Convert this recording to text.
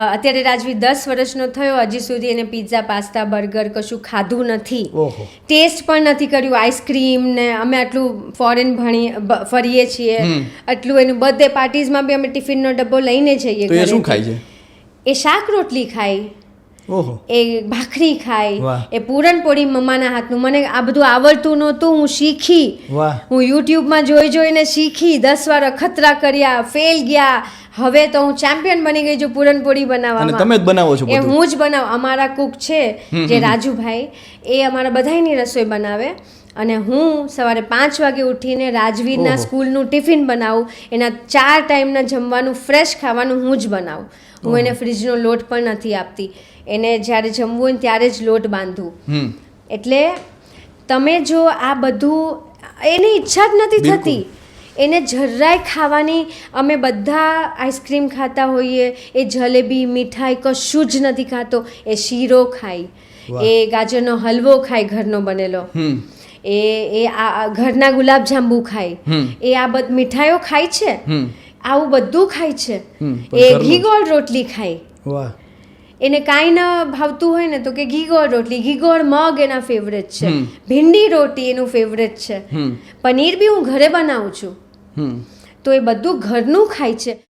અત્યારે રાજવી 10 વર્ષનો થયો, હજી સુધી એને પિઝા, પાસ્તા, બર્ગર કશું ખાધું નથી. ટેસ્ટ પણ નથી કર્યું. આઈસ્ક્રીમ ને અમે આટલું ફોરેન ફરીએ છીએ, આટલું એનું બર્થડે પાર્ટીઝમાં બી અમે ટિફિનનો ડબ્બો લઈને જઈએ. તો એ શું ખાય છે? એ શાક રોટલી ખાય, એ ભાખરી ખાય, એ પૂરણપોળી મમ્માના હાથનું. મને આ બધું આવડતું નહોતું, હું શીખી. હું યુટ્યુબમાં જોઈને શીખી. 10 વાર અખતરા કર્યા, ફેલ ગયા. હવે તો હું ચેમ્પિયન બની ગઈ છું પૂરણપોળી બનાવવામાં. તમે જ બનાવો છો? એ હું જ બનાવું. અમારા કુક છે જે રાજુભાઈ, એ અમારા બધાની રસોઈ બનાવે. અને હું સવારે 5 વાગે ઉઠીને રાજવીરના સ્કૂલનું ટિફિન બનાવું. એના 4 ટાઈમના જમવાનું, ફ્રેશ ખાવાનું હું જ બનાવું. હું એને ફ્રીજનો લોટ પણ નથી આપતી. એને જ્યારે જમવું હોય ત્યારે જ લોટ બાંધું. એટલે તમે જો આ બધું, એની ઈચ્છા જ નથી થતી એને જરાય ખાવાની. અમે બધા આઈસ્ક્રીમ ખાતા હોઈએ, એ જલેબી, મીઠાઈ કશું જ નથી ખાતો. એ શીરો ખાય, એ ગાજરનો હલવો ખાય ઘરનો બનેલો, એ આ ઘરના ગુલાબજાંબુ ખાય, એ આ બધી મીઠાઈઓ ખાય છે, આવું બધું ખાય છે. એ ઘી ગોળ રોટલી ખાય. એને કાંઈ ન ભાવતું હોય ને તો કે ઘી ગોળ રોટલી, ઘી ગોળ મગ એના ફેવરેટ છે. ભીંડી રોટી એનું ફેવરેટ છે. પનીર બી હું ઘરે બનાવું છું. તો એ બધું ઘરનું ખાય છે.